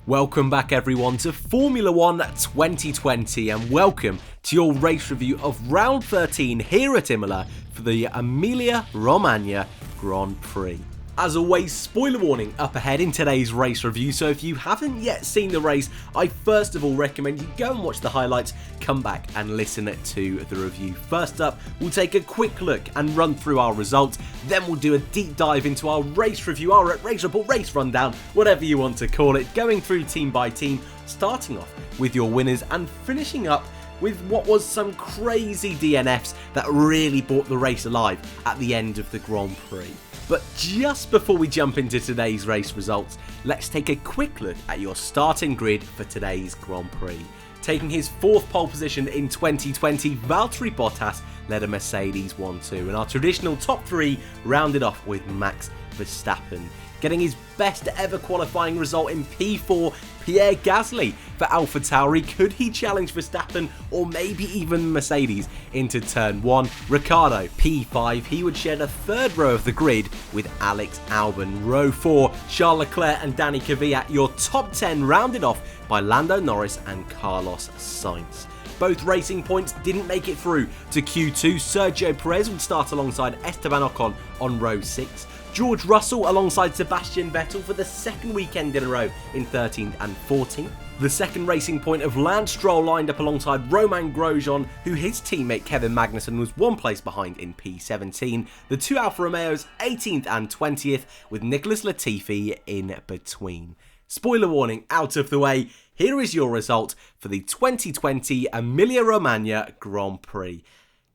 Welcome back everyone to Formula 1 2020 and welcome to your race review of round 13 here at Imola for the Emilia Romagna Grand Prix. As always, spoiler warning up ahead in today's race review, so if you haven't yet seen the race, I first of all recommend you go and watch the highlights, come back and listen to the review. First up, we'll take a quick look and run through our results, then we'll do a deep dive into our race review, our race report, race rundown, whatever you want to call it, going through team by team, starting off with your winners and finishing up with what was some crazy DNFs that really brought the race alive at the end of the Grand Prix. But just before we jump into today's race results, let's take a quick look at your starting grid for today's Grand Prix. Taking his fourth pole position in 2020, Valtteri Bottas led a Mercedes 1-2, and our traditional top three rounded off with Max Verstappen. Getting his best ever qualifying result in P4, Pierre Gasly for AlphaTauri. Could he challenge Verstappen or maybe even Mercedes into turn 1? Ricciardo, P5, he would share the third row of the grid with Alex Albon. Row 4, Charles Leclerc and Danny Kavia. Your top 10 rounded off by Lando Norris and Carlos Sainz. Both racing points didn't make it through to Q2. Sergio Perez would start alongside Esteban Ocon on row 6. George Russell alongside Sebastian Vettel for the second weekend in a row in 13th and 14th. The second racing point of Lance Stroll lined up alongside Romain Grosjean, who his teammate Kevin Magnussen was one place behind in P17. The two Alfa Romeos 18th and 20th with Nicholas Latifi in between. Spoiler warning out of the way, here is your result for the 2020 Emilia Romagna Grand Prix.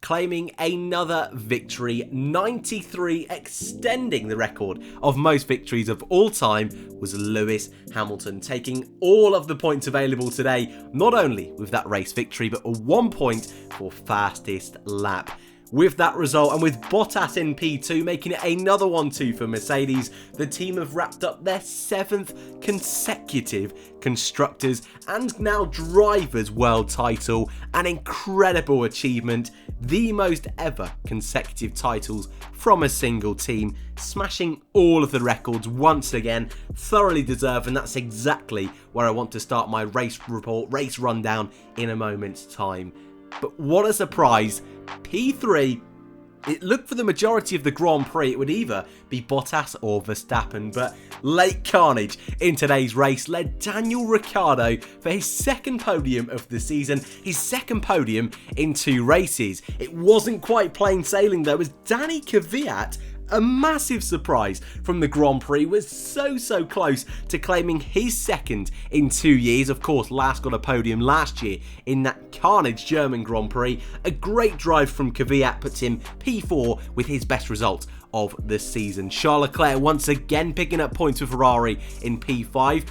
Claiming another victory, 93, extending the record of most victories of all time, was Lewis Hamilton, taking all of the points available today, not only with that race victory, but a 1 point for fastest lap. With that result, and with Bottas in P2 making it another 1-2 for Mercedes, the team have wrapped up their 7th consecutive Constructors and now Drivers' World title. An incredible achievement, the most ever consecutive titles from a single team, smashing all of the records once again, thoroughly deserved, and that's exactly where I want to start my race report, race rundown in a moment's time. But what a surprise, P3, it looked for the majority of the Grand Prix it would either be Bottas or Verstappen, but late carnage in today's race led Daniel Ricciardo for his second podium of the season, his second podium in 2 races. It wasn't quite plain sailing though, as Danny Kvyat, a massive surprise from the Grand Prix, was so close to claiming his second in 2 years. Of course, last got a podium last year in that carnage German Grand Prix. A great drive from Kvyat puts him P4 with his best result of the season. Charles Leclerc once again picking up points with Ferrari in P5.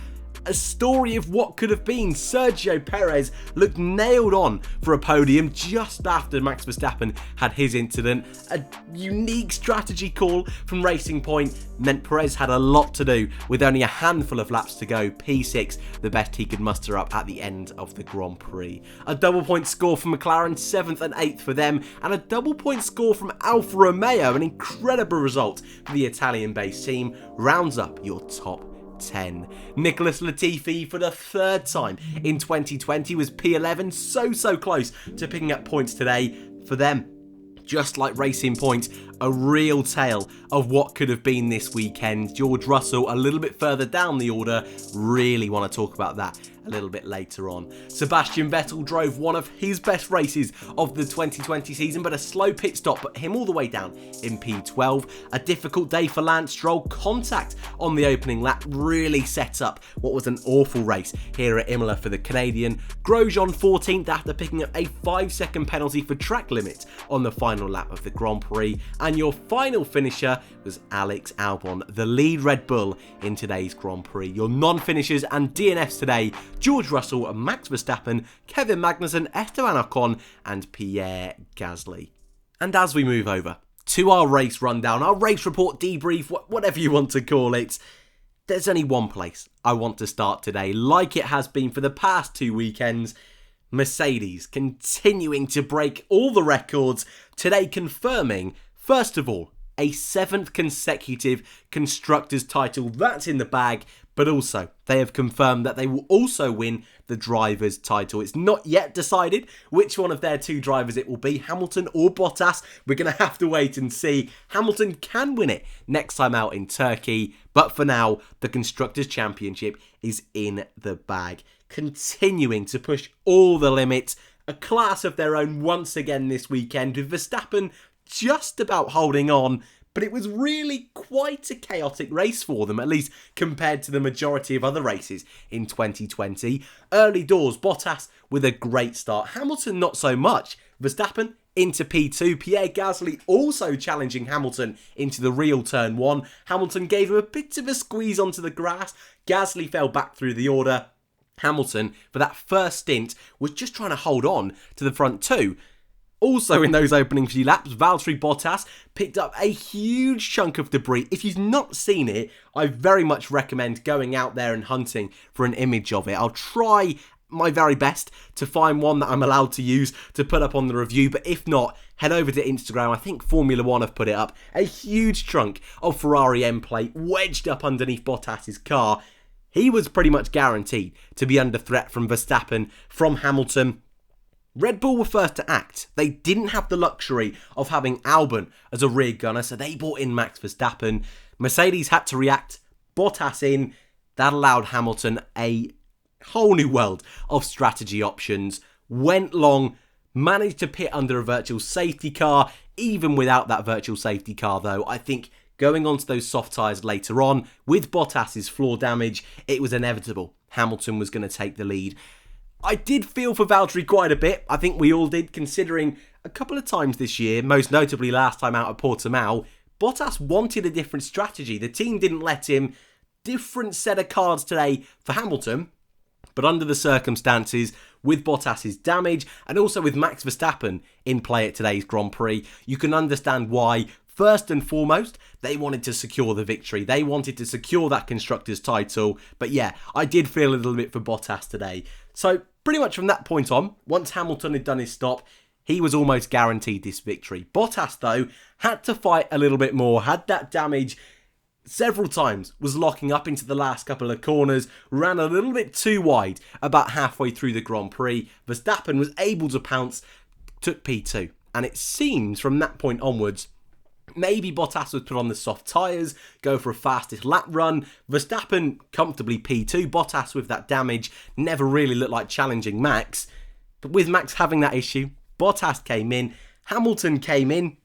A story of what could have been. Sergio Perez looked nailed on for a podium just after Max Verstappen had his incident. A unique strategy call from Racing Point meant Perez had a lot to do with only a handful of laps to go. P6, the best he could muster up at the end of the Grand Prix. A double point score for McLaren, 7th and 8th for them, and a double point score from Alfa Romeo, an incredible result for the Italian-based team, rounds up your top 10. Nicholas Latifi for the third time in 2020 was P11, so close to picking up points today for them. Just like Racing Point, a real tale of what could have been this weekend. George Russell a little bit further down the order, really want to talk about that a little bit later on. Sebastian Vettel drove one of his best races of the 2020 season, but a slow pit stop put him all the way down in P12. A difficult day for Lance Stroll. Contact on the opening lap really set up what was an awful race here at Imola for the Canadian. Grosjean 14th after picking up a 5-second penalty for track limit on the final lap of the Grand Prix. And your final finisher was Alex Albon, the lead Red Bull in today's Grand Prix. Your non-finishers and DNFs today: George Russell, Max Verstappen, Kevin Magnussen, Esteban Ocon and Pierre Gasly. And as we move over to our race rundown, our race report debrief, whatever you want to call it, there's only one place I want to start today, like it has been for the past 2 weekends. Mercedes continuing to break all the records, today confirming, first of all, a 7th consecutive Constructors' title. That's in the bag, but also they have confirmed that they will also win the Drivers' title. It's not yet decided which one of their 2 drivers it will be, Hamilton or Bottas. We're going to have to wait and see. Hamilton can win it next time out in Turkey, but for now, the Constructors' Championship is in the bag. Continuing to push all the limits, a class of their own once again this weekend, with Verstappen just about holding on, but it was really quite a chaotic race for them, at least compared to the majority of other races in 2020. Early doors, Bottas with a great start, Hamilton not so much. Verstappen into P2, Pierre Gasly also challenging Hamilton into the real turn 1. Hamilton gave him a bit of a squeeze onto the grass, Gasly fell back through the order. Hamilton, for that first stint, was just trying to hold on to the front 2. Also in those opening few laps, Valtteri Bottas picked up a huge chunk of debris. If you've not seen it, I very much recommend going out there and hunting for an image of it. I'll try my very best to find one that I'm allowed to use to put up on the review, but if not, head over to Instagram. I think Formula 1 have put it up. A huge chunk of Ferrari M plate wedged up underneath Bottas's car. He was pretty much guaranteed to be under threat from Verstappen, from Hamilton. Red Bull were first to act. They didn't have the luxury of having Albon as a rear gunner, so they brought in Max Verstappen. Mercedes had to react, Bottas in. That allowed Hamilton a whole new world of strategy options. Went long, managed to pit under a virtual safety car. Even without that virtual safety car though, I think going on to those soft tyres later on, with Bottas's floor damage, it was inevitable Hamilton was going to take the lead. I did feel for Valtteri quite a bit. I think we all did, considering a couple of times this year, most notably last time out at Portimao, Bottas wanted a different strategy. The team didn't let him. Different set of cards today for Hamilton, but under the circumstances, with Bottas's damage and also with Max Verstappen in play at today's Grand Prix, you can understand why. First and foremost, they wanted to secure the victory. They wanted to secure that Constructors' title. But yeah, I did feel a little bit for Bottas today. So pretty much from that point on, once Hamilton had done his stop, he was almost guaranteed this victory. Bottas, though, had to fight a little bit more, had that damage several times, was locking up into the last couple of corners, ran a little bit too wide about halfway through the Grand Prix. Verstappen was able to pounce, took P2. And it seems from that point onwards, maybe Bottas would put on the soft tyres, go for a fastest lap run. Verstappen comfortably P2. Bottas with that damage never really looked like challenging Max. But with Max having that issue, Bottas came in, Hamilton came in.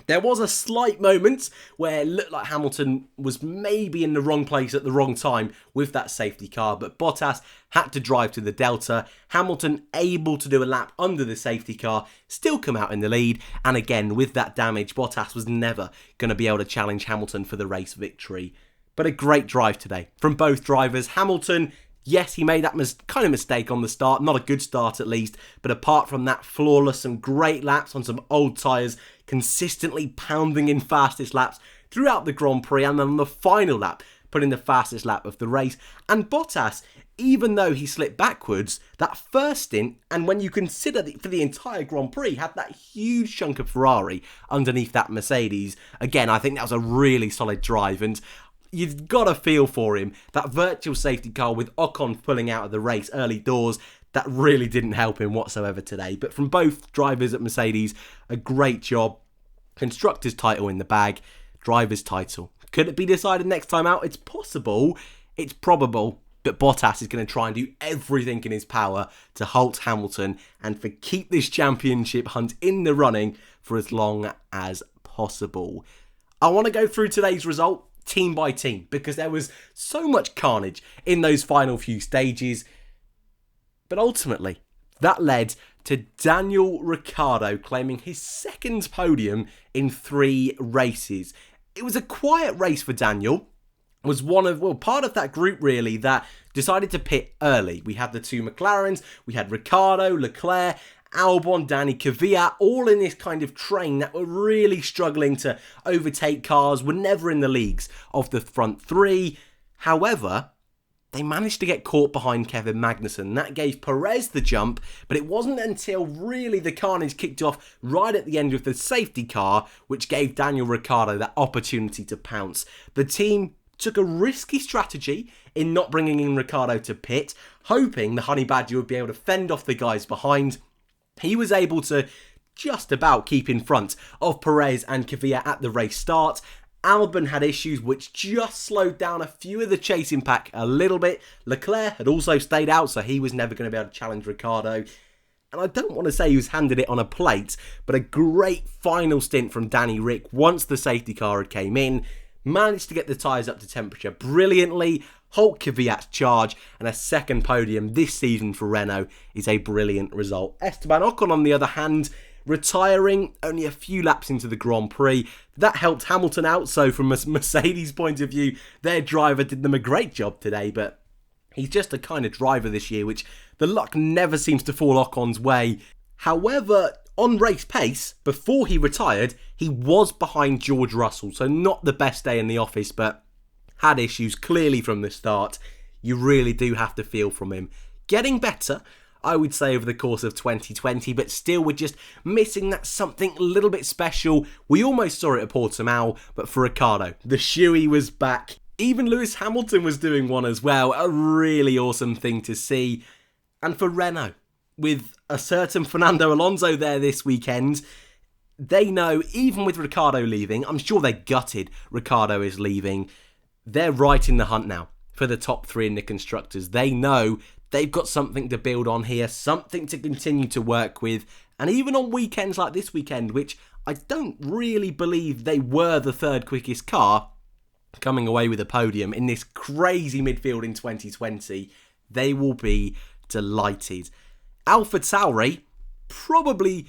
There was a slight moment where it looked like Hamilton was maybe in the wrong place at the wrong time with that safety car, but Bottas had to drive to the Delta. Hamilton able to do a lap under the safety car, still come out in the lead, and again with that damage, Bottas was never going to be able to challenge Hamilton for the race victory. But a great drive today from both drivers. Hamilton, yes, he made that kind of mistake on the start, not a good start at least, but apart from that, flawless, some great laps on some old tyres, consistently pounding in fastest laps throughout the Grand Prix, and then on the final lap, putting the fastest lap of the race. And Bottas, even though he slipped backwards, that first stint, and when you consider for the entire Grand Prix, had that huge chunk of Ferrari underneath that Mercedes. Again, I think that was a really solid drive, and you've got to feel for him. That virtual safety car with Ocon pulling out of the race early doors, that really didn't help him whatsoever today. But from both drivers at Mercedes, a great job. Constructors' title in the bag, drivers' title. Could it be decided next time out? It's possible, it's probable, but Bottas is going to try and do everything in his power to halt Hamilton and for keep this championship hunt in the running for as long as possible. I want to go through today's result team by team because there was so much carnage in those final few stages. But ultimately, that led to Daniel Ricciardo claiming his second podium in 3 races. It was a quiet race for Daniel. It was part of that group really that decided to pit early. We had the 2 McLarens, we had Ricciardo, Leclerc, Albon, Danny, Kavia, all in this kind of train that were really struggling to overtake cars, were never in the leagues of the front 3. However, they managed to get caught behind Kevin Magnussen. That gave Perez the jump, but it wasn't until really the carnage kicked off right at the end of the safety car, which gave Daniel Ricciardo that opportunity to pounce. The team took a risky strategy in not bringing in Ricciardo to pit, hoping the Honey Badger would be able to fend off the guys behind. He was able to just about keep in front of Perez and Kavia at the race start. Albon had issues which just slowed down a few of the chasing pack a little bit. Leclerc had also stayed out, so he was never going to be able to challenge Ricciardo. And I don't want to say he was handed it on a plate, but a great final stint from Danny Ric once the safety car had came in. Managed to get the tyres up to temperature brilliantly, halt Kvyat's charge, and a second podium this season for Renault is a brilliant result. Esteban Ocon, on the other hand, retiring only a few laps into the Grand Prix. That helped Hamilton out, so from a Mercedes point of view, their driver did them a great job today, but he's just a kind of driver this year which the luck never seems to fall Ocon's way. However, on race pace, before he retired, he was behind George Russell, so not the best day in the office, but had issues clearly from the start. You really do have to feel from him. Getting better, I would say, over the course of 2020, but still we're just missing that something a little bit special. We almost saw it at Portimao, but for Ricciardo, the shoey was back. Even Lewis Hamilton was doing one as well. A really awesome thing to see. And for Renault, with a certain Fernando Alonso there this weekend, they know, even with Ricciardo leaving, I'm sure they're gutted Ricciardo is leaving, they're right in the hunt now for the top three in the constructors. They know they've got something to build on here, something to continue to work with, and even on weekends like this weekend, which I don't really believe they were the third quickest car, coming away with a podium in this crazy midfield in 2020, they will be delighted. AlphaTauri, probably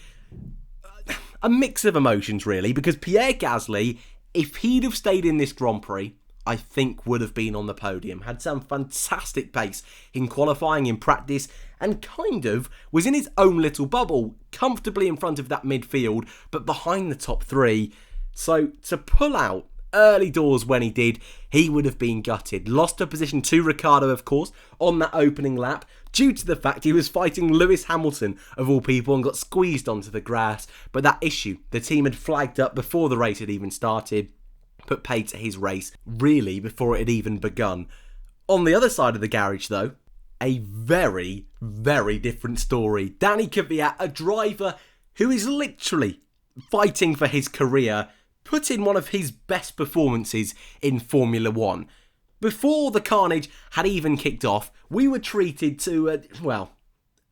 a mix of emotions really, because Pierre Gasly, if he'd have stayed in this Grand Prix, I think would have been on the podium. Had some fantastic pace in qualifying, in practice, and kind of was in his own little bubble, comfortably in front of that midfield, but behind the top three. So to pull out early doors when he did, he would have been gutted. Lost a position to Ricciardo, of course, on that opening lap, due to the fact he was fighting Lewis Hamilton, of all people, and got squeezed onto the grass. But that issue the team had flagged up before the race had even started, put paid to his race, really, before it had even begun. On the other side of the garage, though, a very, very different story. Danny Kvyat, a driver who is literally fighting for his career, put in one of his best performances in Formula 1. Before the carnage had even kicked off, we were treated to,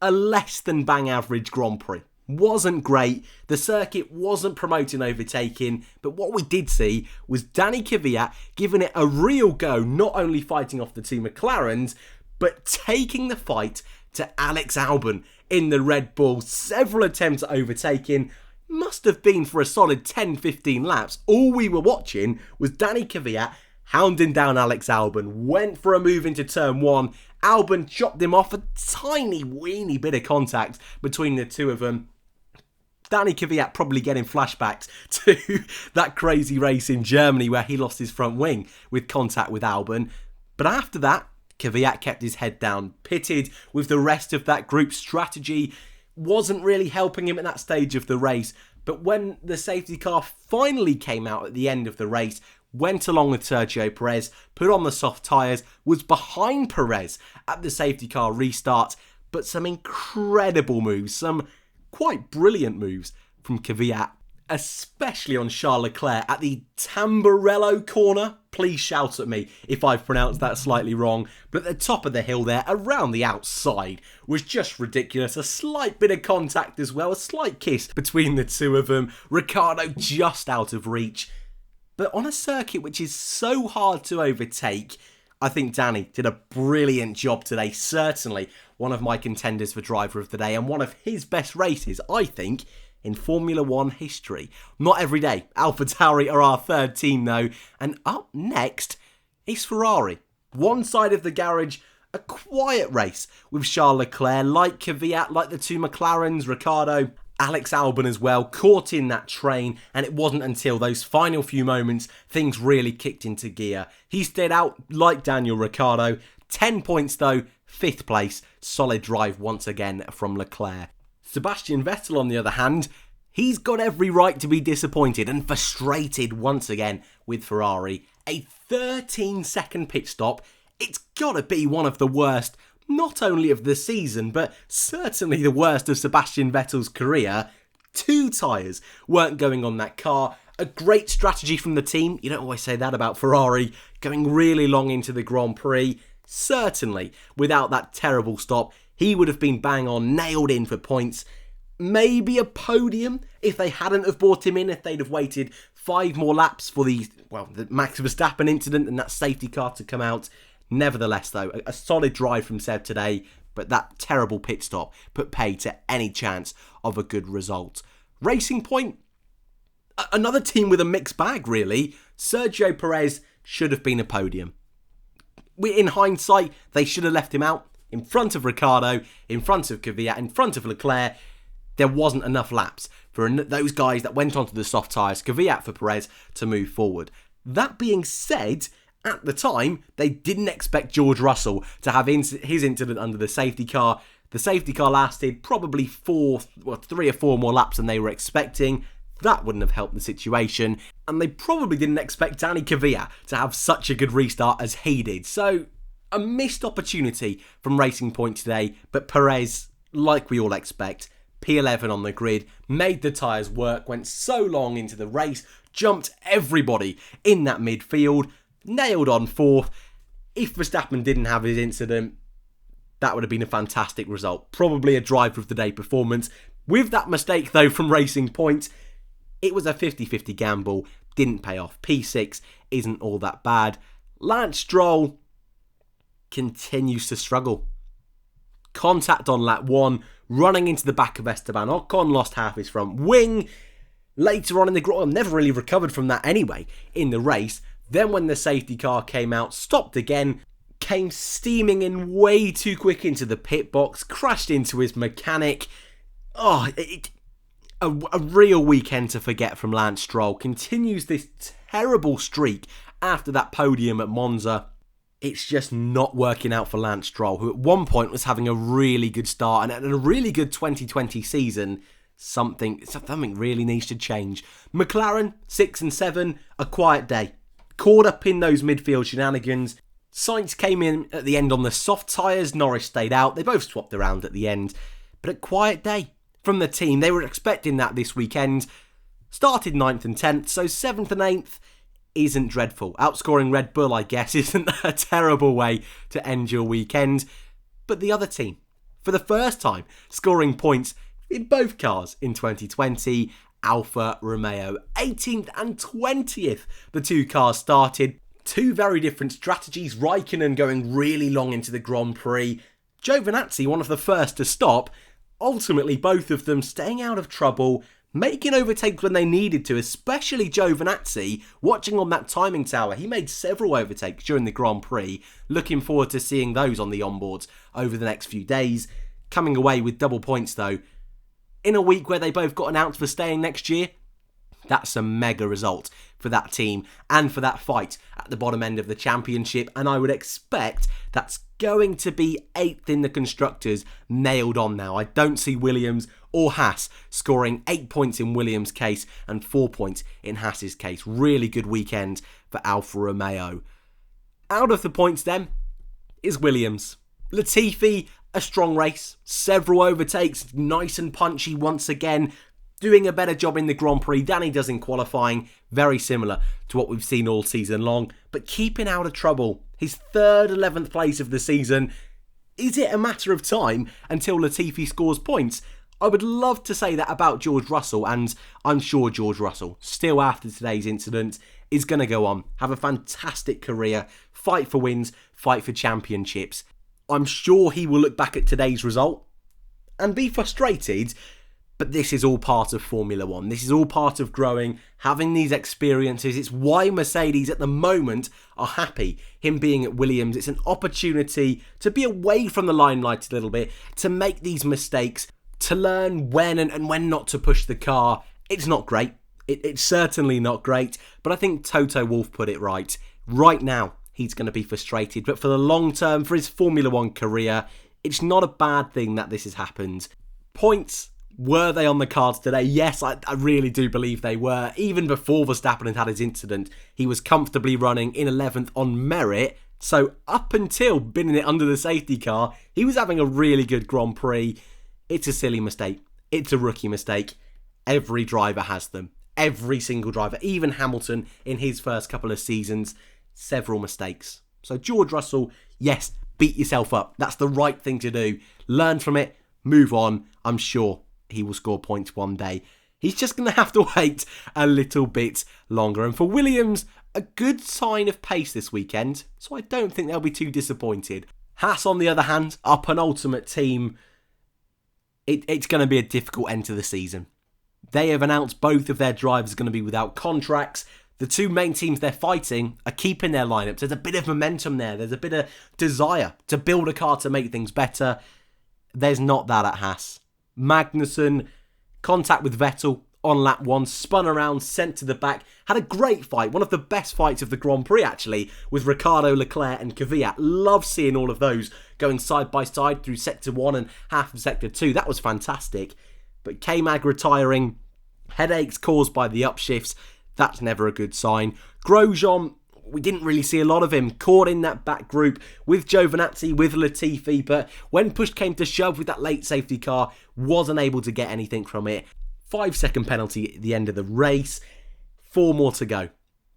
a less than bang average Grand Prix. Wasn't great, the circuit wasn't promoting overtaking, but what we did see was Danny Kvyat giving it a real go, not only fighting off the two McLarens, but taking the fight to Alex Albon in the Red Bull. Several attempts at overtaking, must have been for a solid 10-15 laps. All we were watching was Danny Kvyat hounding down Alex Albon, went for a move into turn one, Albon chopped him off, a tiny weeny bit of contact between the two of them. Danny Kvyat probably getting flashbacks to that crazy race in Germany where he lost his front wing with contact with Albon. But after that, Kvyat kept his head down, pitted with the rest of that group. Strategy wasn't really helping him at that stage of the race. But when the safety car finally came out at the end of the race, went along with Sergio Perez, put on the soft tyres, was behind Perez at the safety car restart. But some incredible moves, some quite brilliant moves from Kvyat, especially on Charles Leclerc at the Tamburello corner. Please shout at me if I've pronounced that slightly wrong. But at the top of the hill there, around the outside, was just ridiculous. A slight bit of contact as well, a slight kiss between the two of them. Ricciardo just out of reach. But on a circuit which is so hard to overtake, I think Danny did a brilliant job today. Certainly one of my contenders for driver of the day, and one of his best races, I think, in Formula 1 history. Not every day. AlphaTauri are our third team though, and up next is Ferrari. One side of the garage, a quiet race with Charles Leclerc, like Kvyat, like the two McLarens, Ricciardo, Alex Albon as well, caught in that train, and it wasn't until those final few moments things really kicked into gear. He stayed out like Daniel Ricciardo, 10 points though, 5th place, solid drive once again from Leclerc. Sebastian Vettel on the other hand, he's got every right to be disappointed and frustrated once again with Ferrari. A 13-second pit stop, it's gotta be one of the worst, not only of the season, but certainly the worst of Sebastian Vettel's career. 2 tyres weren't going on that car. A great strategy from the team. You don't always say that about Ferrari, going really long into the Grand Prix. Certainly, without that terrible stop, he would have been bang on, nailed in for points. Maybe a podium if they hadn't have brought him in, if they'd have waited 5 more laps for the Max Verstappen incident and that safety car to come out. Nevertheless, though, a solid drive from Seb today, but that terrible pit stop put pay to any chance of a good result. Racing Point, another team with a mixed bag, really. Sergio Perez should have been a podium. In hindsight, they should have left him out in front of Ricciardo, in front of Kavia, in front of Leclerc. There wasn't enough laps for those guys that went onto the soft tyres, Kvyat for Perez, to move forward. That being said, at the time, they didn't expect George Russell to have his incident under the safety car. The safety car lasted probably 3 or 4 more laps than they were expecting. That wouldn't have helped the situation. And they probably didn't expect Danny Kvyat to have such a good restart as he did. So, a missed opportunity from Racing Point today. But Perez, like we all expect, P11 on the grid, made the tyres work, went so long into the race, jumped everybody in that midfield, nailed on 4th. If Verstappen didn't have his incident, that would have been a fantastic result. Probably a drive of the day performance. With that mistake though from Racing Point, it was a 50-50 gamble, didn't pay off. P6 isn't all that bad. Lance Stroll continues to struggle. Contact on lap 1, running into the back of Esteban Ocon, lost half his front wing. Later on in the Grand, never really recovered from that anyway in the race. Then when the safety car came out, stopped again, came steaming in way too quick into the pit box, crashed into his mechanic. A real weekend to forget from Lance Stroll. Continues this terrible streak after that podium at Monza. It's just not working out for Lance Stroll, who at one point was having a really good start and a really good 2020 season. Something really needs to change. McLaren, 6 and 7, a quiet day. Caught up in those midfield shenanigans. Sainz came in at the end on the soft tyres. Norris stayed out. They both swapped around at the end. But a quiet day from the team. They were expecting that this weekend. Started 9th and 10th, so 7th and 8th isn't dreadful. Outscoring Red Bull, I guess, isn't a terrible way to end your weekend. But the other team, for the first time, scoring points in both cars in 2020, Alfa Romeo, 18th and 20th. The 2 cars started. 2 very different strategies. Raikkonen going really long into the Grand Prix. Giovinazzi, one of the first to stop. Ultimately, both of them staying out of trouble, making overtakes when they needed to, especially Giovinazzi, watching on that timing tower. He made several overtakes during the Grand Prix. Looking forward to seeing those on the onboards over the next few days. Coming away with double points though. In a week where they both got announced for staying next year, that's a mega result for that team and for that fight at the bottom end of the championship. And I would expect that's going to be 8th in the Constructors, nailed on now. I don't see Williams or Haas scoring 8 points in Williams' case and 4 points in Haas's case. Really good weekend for Alfa Romeo. Out of the points then is Williams. Latifi, a strong race, several overtakes, nice and punchy once again, doing a better job in the Grand Prix than he does in qualifying, very similar to what we've seen all season long, but keeping out of trouble. His 3rd 11th place of the season. Is it a matter of time until Latifi scores points? I would love to say that about George Russell, and I'm sure George Russell, still after today's incident, is going to go on, have a fantastic career, fight for wins, fight for championships. I'm sure he will look back at today's result and be frustrated, but this is all part of Formula One. This is all part of growing, having these experiences. It's why Mercedes at the moment are happy him being at Williams. It's an opportunity to be away from the limelight a little bit, to make these mistakes, to learn when and when not to push the car. It's not great. It's certainly not great, but I think Toto Wolff put it right. Right now, he's going to be frustrated. But for the long term, for his Formula One career, it's not a bad thing that this has happened. Points, were they on the cards today? Yes, I really do believe they were. Even before Verstappen had his incident, he was comfortably running in 11th on merit. So up until binning it under the safety car, he was having a really good Grand Prix. It's a silly mistake. It's a rookie mistake. Every driver has them. Every single driver. Even Hamilton in his first couple of seasons, several mistakes. So George Russell, yes, beat yourself up. That's the right thing to do. Learn from it. Move on. I'm sure he will score points one day. He's just going to have to wait a little bit longer. And for Williams, a good sign of pace this weekend, so I don't think they'll be too disappointed. Haas, on the other hand, our penultimate team, it's going to be a difficult end to the season. They have announced both of their drivers are going to be without contracts. The two main teams they're fighting are keeping their lineups. There's a bit of momentum there. There's a bit of desire to build a car to make things better. There's not that at Haas. Magnussen, contact with Vettel on lap 1, spun around, sent to the back, had a great fight, one of the best fights of the Grand Prix actually, with Ricciardo, Leclerc and Kavia. Love seeing all of those going side by side through Sector 1 and half of Sector 2. That was fantastic. But K-Mag retiring, headaches caused by the upshifts, that's never a good sign. Grosjean, we didn't really see a lot of him, caught in that back group with Giovinazzi, with Latifi, but when push came to shove with that late safety car, wasn't able to get anything from it. 5-second penalty at the end of the race. 4 more to go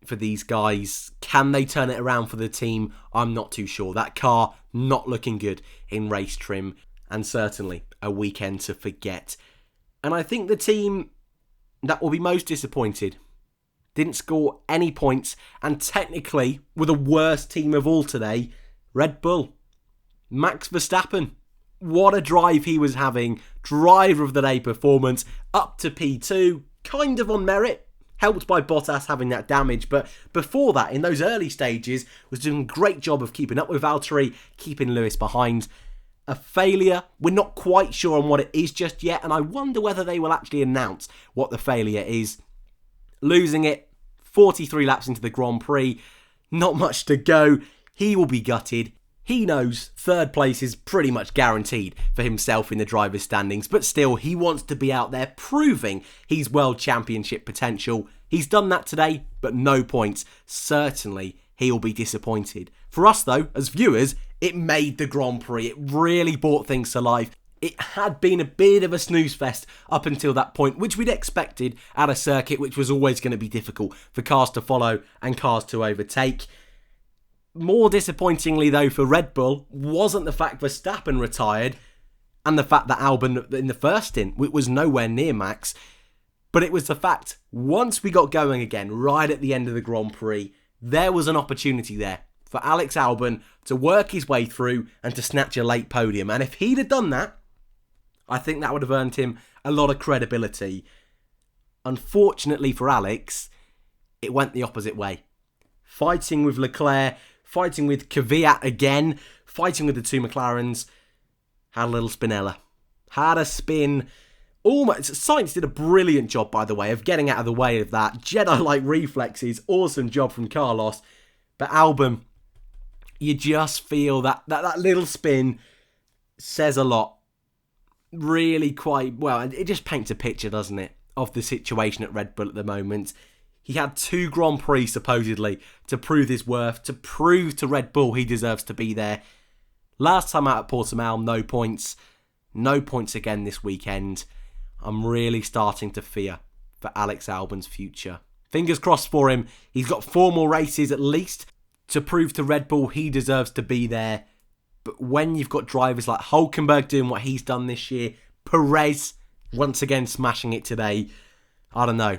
for these guys. Can they turn it around for the team? I'm not too sure. That car not looking good in race trim, and certainly a weekend to forget. And I think the team that will be most disappointed didn't score any points, and technically were the worst team of all today, Red Bull. Max Verstappen, what a drive he was having. Driver of the day performance, up to P2, kind of on merit, helped by Bottas having that damage, but before that, in those early stages, was doing a great job of keeping up with Valtteri, keeping Lewis behind. A failure, we're not quite sure on what it is just yet, and I wonder whether they will actually announce what the failure is. Losing it, 43 laps into the Grand Prix, not much to go. He will be gutted. He knows third place is pretty much guaranteed for himself in the driver's standings, but still he wants to be out there proving his World Championship potential. He's done that today, but no points. Certainly he'll be disappointed. For us though, as viewers, it made the Grand Prix. It really brought things to life. It had been a bit of a snooze fest up until that point, which we'd expected at a circuit which was always going to be difficult for cars to follow and cars to overtake. More disappointingly though for Red Bull wasn't the fact Verstappen retired and the fact that Albon in the first stint was nowhere near Max, but it was the fact once we got going again right at the end of the Grand Prix, there was an opportunity there for Alex Albon to work his way through and to snatch a late podium. And if he'd have done that, I think that would have earned him a lot of credibility. Unfortunately for Alex, it went the opposite way. Fighting with Leclerc, fighting with Kavia again, fighting with the two McLarens, had a little spinella. Had a spin. Almost, Sainz did a brilliant job, by the way, of getting out of the way of that. Jedi-like reflexes, awesome job from Carlos. But Albon, you just feel that little spin says a lot. Really quite, well, it just paints a picture, doesn't it, of the situation at Red Bull at the moment. He had 2 Grand Prix, supposedly, to prove his worth, to prove to Red Bull he deserves to be there. Last time out at Portimao, no points. No points again this weekend. I'm really starting to fear for Alex Albon's future. Fingers crossed for him. He's got 4 more races at least to prove to Red Bull he deserves to be there. But when you've got drivers like Hülkenberg doing what he's done this year, Perez once again smashing it today, I don't know.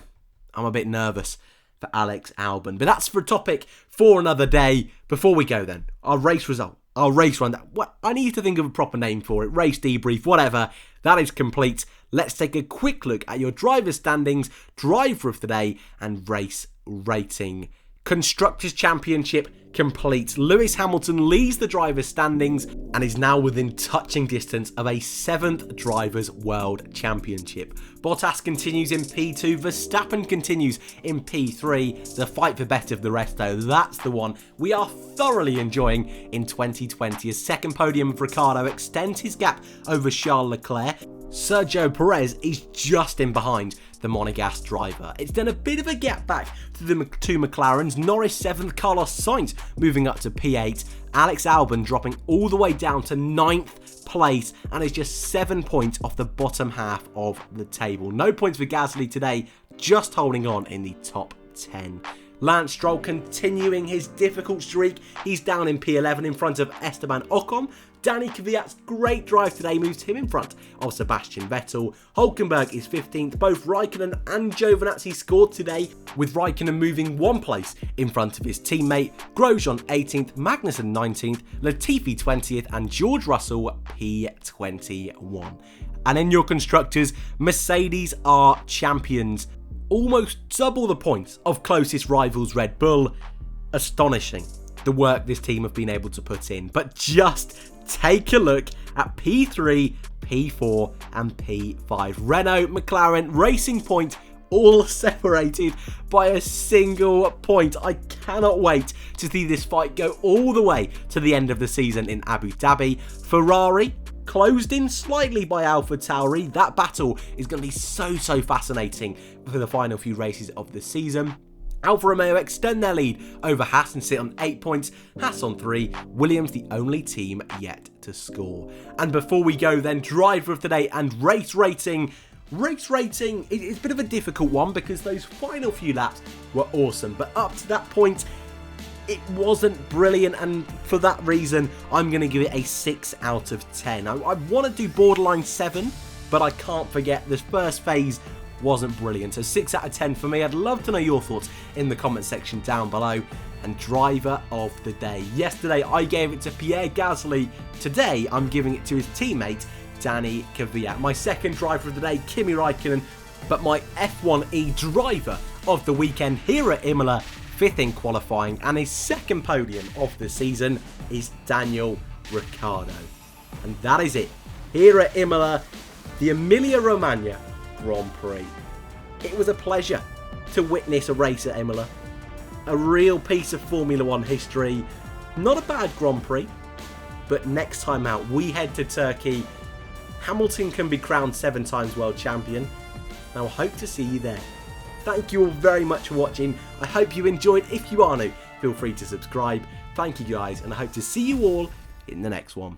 I'm a bit nervous for Alex Albon. But that's for a topic for another day. Before we go then, our race result, our race rundown. What, I need to think of a proper name for it. Race debrief, whatever. That is complete. Let's take a quick look at your driver standings, driver of the day, and race rating. Constructors' Championship complete. Lewis Hamilton leads the drivers' standings and is now within touching distance of a 7th Drivers' World Championship. Bottas continues in P2, Verstappen continues in P3. The fight for best of the rest, though, that's the one we are thoroughly enjoying in 2020. A second podium of Ricciardo extends his gap over Charles Leclerc. Sergio Perez is just in behind the Monegasque driver. It's then a bit of a gap back to the two McLarens. Norris 7th, Carlos Sainz moving up to P8, Alex Albon dropping all the way down to 9th place and is just 7 points off the bottom half of the table. No points for Gasly today, just holding on in the top 10. Lance Stroll continuing his difficult streak. He's down in P11 in front of Esteban Ocon. Danny Kvyat's great drive today moves him in front of Sebastian Vettel. Hulkenberg is 15th. Both Raikkonen and Giovinazzi scored today, with Raikkonen moving 1 place in front of his teammate. Grosjean 18th, Magnussen 19th, Latifi 20th, and George Russell P21. And in your constructors, Mercedes are champions. Almost double the points of closest rivals Red Bull. Astonishing, the work this team have been able to put in. But just take a look at P3, P4 and P5. Renault, McLaren, Racing Point, all separated by a single point. I cannot wait to see this fight go all the way to the end of the season in Abu Dhabi. Ferrari closed in slightly by AlphaTauri. That battle is going to be so fascinating for the final few races of the season. Alfa Romeo extend their lead over Haas and sit on 8 points, Haas on 3, Williams the only team yet to score. And before we go then, driver of the day and race rating. Race rating is a bit of a difficult one because those final few laps were awesome, but up to that point it wasn't brilliant, and for that reason I'm going to give it a 6 out of 10. I want to do borderline 7, but I can't forget this first phase wasn't brilliant. So 6 out of 10 for me. I'd love to know your thoughts in the comment section down below. And driver of the day. Yesterday I gave it to Pierre Gasly. Today I'm giving it to his teammate Danny Kvyat. My second driver of the day, Kimi Raikkonen. But my F1E driver of the weekend here at Imola, 5th in qualifying, and his second podium of the season is Daniel Ricciardo. And that is it. Here at Imola, the Emilia Romagna Grand Prix. It was a pleasure to witness a race at Imola. A real piece of Formula 1 history. Not a bad Grand Prix, but next time out we head to Turkey. Hamilton can be crowned 7 times world champion. Now I hope to see you there. Thank you all very much for watching. I hope you enjoyed. If you are new, feel free to subscribe. Thank you guys, and I hope to see you all in the next one.